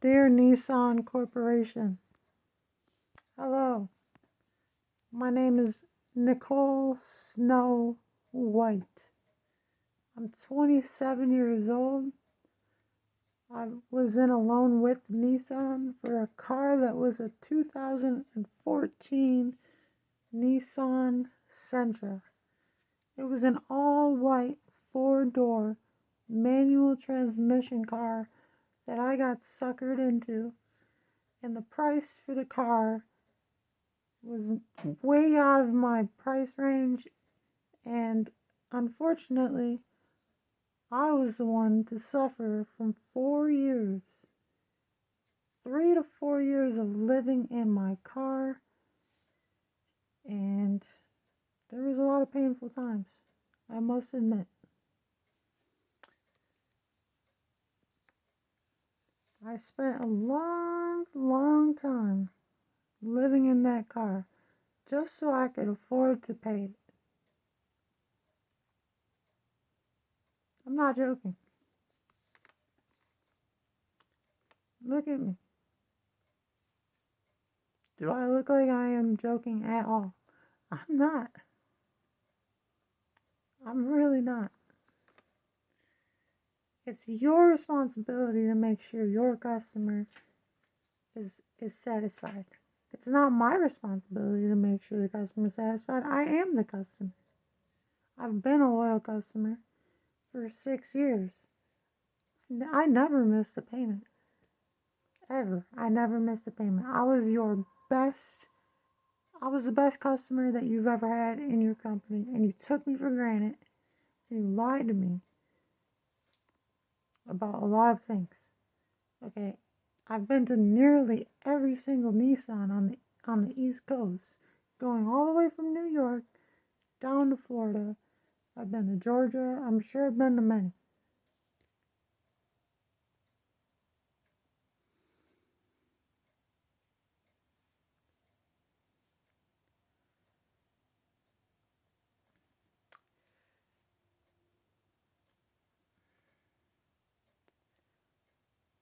Dear Nissan Corporation, hello. My name is Nicole Snow White. I'm 27 years old. I was in a loan with Nissan for a car that was a 2014 Nissan Sentra. It was an all-white, four-door, manual transmission car that I got suckered into, and the price for the car was way out of my price range, and unfortunately, I was the one to suffer from 4 years, 3 to 4 years of living in my car, and there was a lot of painful times, I must admit. I spent a long time living in that car just so I could afford to pay it. I'm not joking. Look at me. Do I look like I am joking at all? I'm not. I'm really not. It's your responsibility to make sure your customer is satisfied. It's not my responsibility to make sure the customer is satisfied. I am the customer. I've been a loyal customer for 6 years. I never missed a payment. Ever. I never missed a payment. I was the best customer that you've ever had in your company, and you took me for granted, and you lied to me about a lot of things. Okay, I've been to nearly every single Nissan on the East Coast, going all the way from New York down to Florida. I've been to Georgia. I'm sure I've been to many.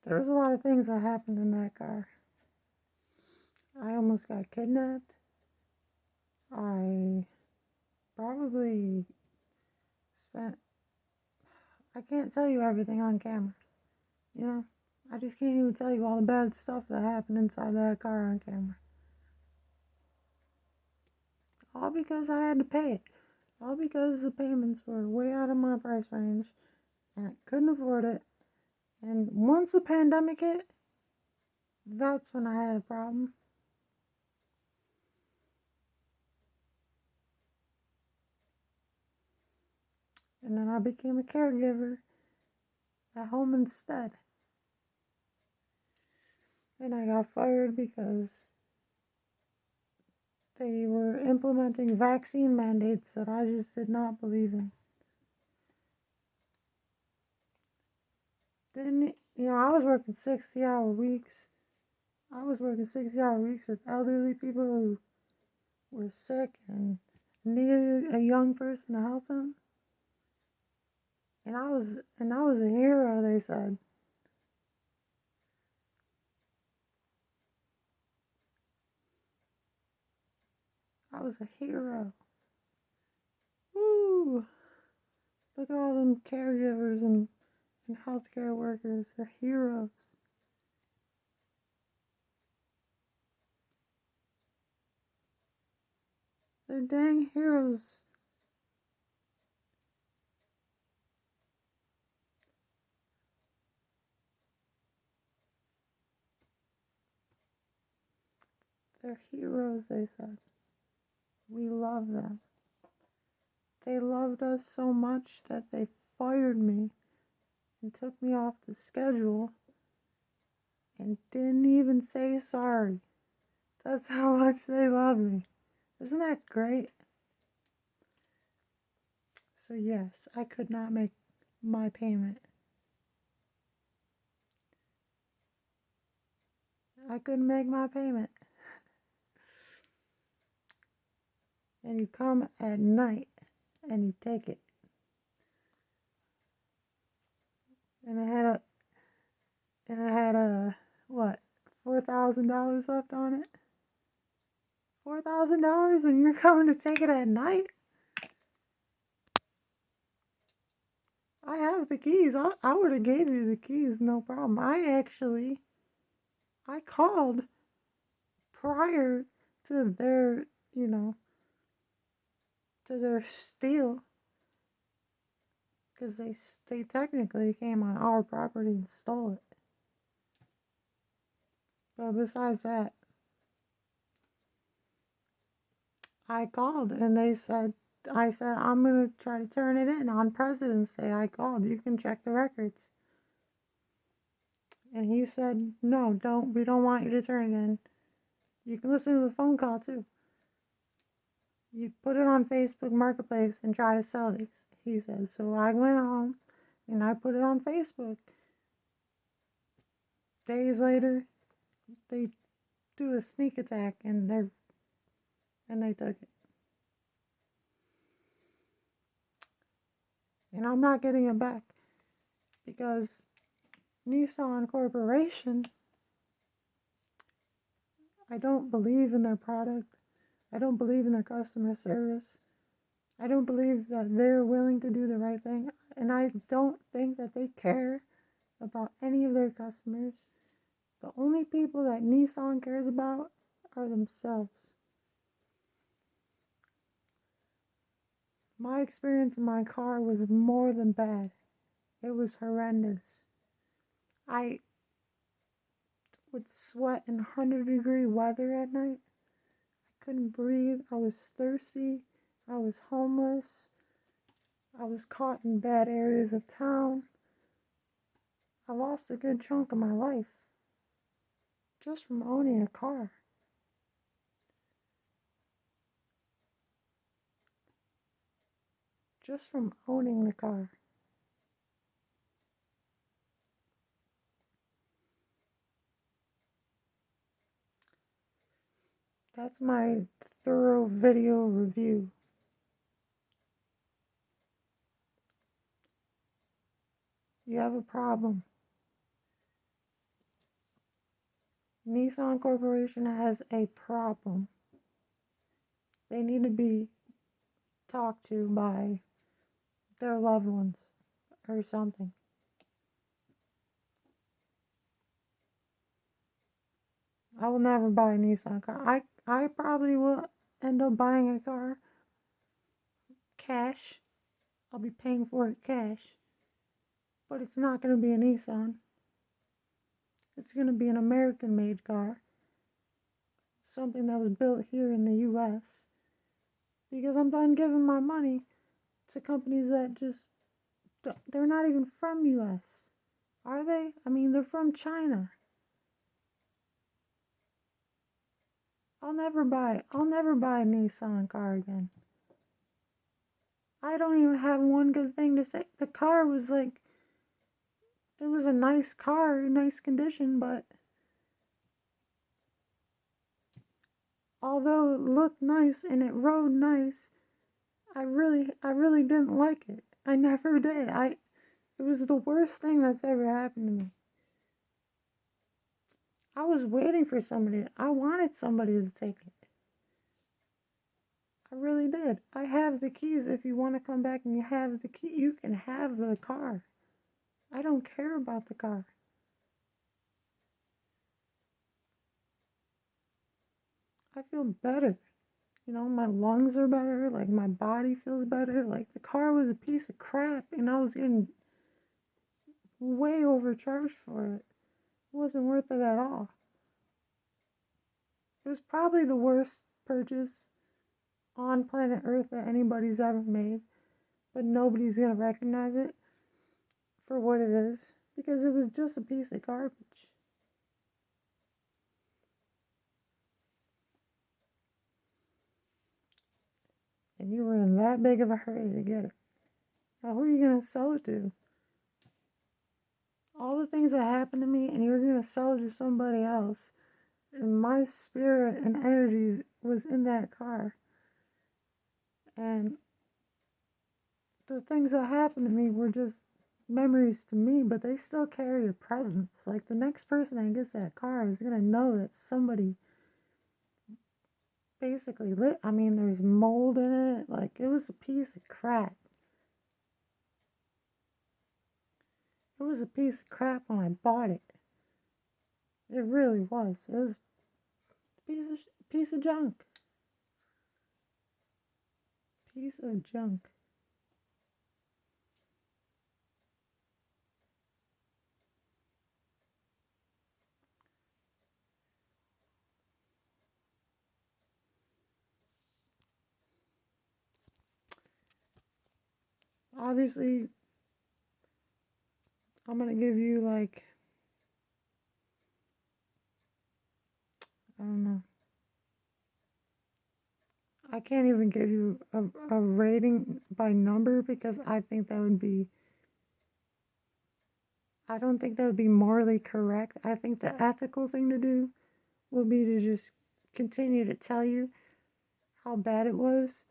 There was a lot of things that happened in that car. I almost got kidnapped. I probably spent, I can't tell you everything on camera. You know, I just can't even tell you all the bad stuff that happened inside that car on camera. All because I had to pay it. All because the payments were way out of my price range and I couldn't afford it. And once the pandemic hit, that's when I had a problem. And then I became a caregiver at home instead. And I got fired because they were implementing vaccine mandates that I just did not believe in. I was working 60-hour weeks. I was working 60-hour weeks with elderly people who were sick and needed a young person to help them. And I was a hero, they said. I was a hero. Woo! Look at all them caregivers and healthcare workers. They're heroes. They're dang heroes. They're heroes, they said. We love them. They loved us so much that they fired me and took me off the schedule and didn't even say sorry. That's how much they love me. Isn't that great? So yes, I could not make my payment. I couldn't make my payment. And you come at night and you take it. And I had a $4,000 left on it. $4,000 and you're coming to take it at night? I have the keys. I would have gave you the keys, no problem. I called prior to their, to their steal. Because they technically came on our property and stole it. But besides that, I called and I said, I'm going to try to turn it in on President's Day. I called. You can check the records. And he said, no, we don't want you to turn it in. You can listen to the phone call too. You put it on Facebook Marketplace and try to sell it, he said. So I went home and I put it on Facebook. Days later, they do a sneak attack and they took it. And I'm not getting it back because Nissan Corporation, I don't believe in their product. I don't believe in their customer service. I don't believe that they're willing to do the right thing. And I don't think that they care about any of their customers. The only people that Nissan cares about are themselves. My experience in my car was more than bad. It was horrendous. I would sweat in 100-degree weather at night. I couldn't breathe. I was thirsty. I was homeless. I was caught in bad areas of town. I lost a good chunk of my life just from owning a car. Just from owning the car. That's my thorough video review. You have a problem. Nissan Corporation has a problem. They need to be talked to by their loved ones or something. I will never buy a Nissan car. I probably will end up buying a car cash. I'll be paying for it cash. But it's not going to be a Nissan. It's going to be an American-made car. Something that was built here in the U.S. Because I'm done giving my money to companies that just, they're not even from U.S. Are they? I mean, they're from China. I'll never buy a Nissan car again. I don't even have one good thing to say. The car was it was a nice car, nice condition, but although it looked nice and it rode nice, I really didn't like it. I never did. It was the worst thing that's ever happened to me. I was waiting for I wanted somebody to take it. I really did. I have the keys. If you want to come back and you have the key, you can have the car. I don't care about the car. I feel better. My lungs are better. Like, my body feels better. Like, the car was a piece of crap and I was getting way overcharged for it. It wasn't worth it at all. It was probably the worst purchase on planet Earth that anybody's ever made, but nobody's gonna recognize it for what it is because it was just a piece of garbage. And you were in that big of a hurry to get it. Now, who are you gonna sell it to? All the things that happened to me, and you're gonna sell it to somebody else. And my spirit and energy was in that car. And the things that happened to me were just memories to me, but they still carry a presence. Like the next person that gets that car is gonna know that somebody basically lit. I mean, there's mold in it. Like it was a piece of crap. It was a piece of crap when I bought it. It really was. It was a piece of junk. Piece of junk. Obviously, I'm gonna give you like, I don't know. I can't even give you a rating by number because I don't think that would be morally correct. I think the ethical thing to do would be to just continue to tell you how bad it was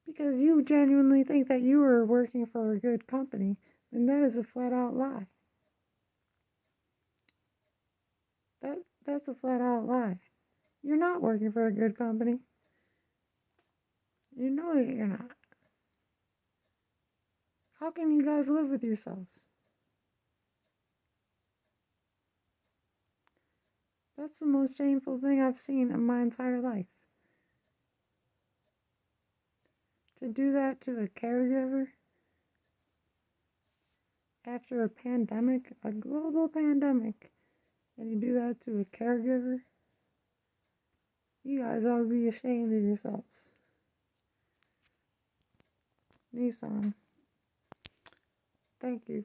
because you genuinely think that you are working for a good company, and that is a flat out lie. That's a flat out lie. You're not working for a good company. You know that you're not. How can you guys live with yourselves? That's the most shameful thing I've seen in my entire life. To do that to a caregiver after a pandemic, a global pandemic, and you do that to a caregiver, you guys ought to be ashamed of yourselves. Nissan, thank you.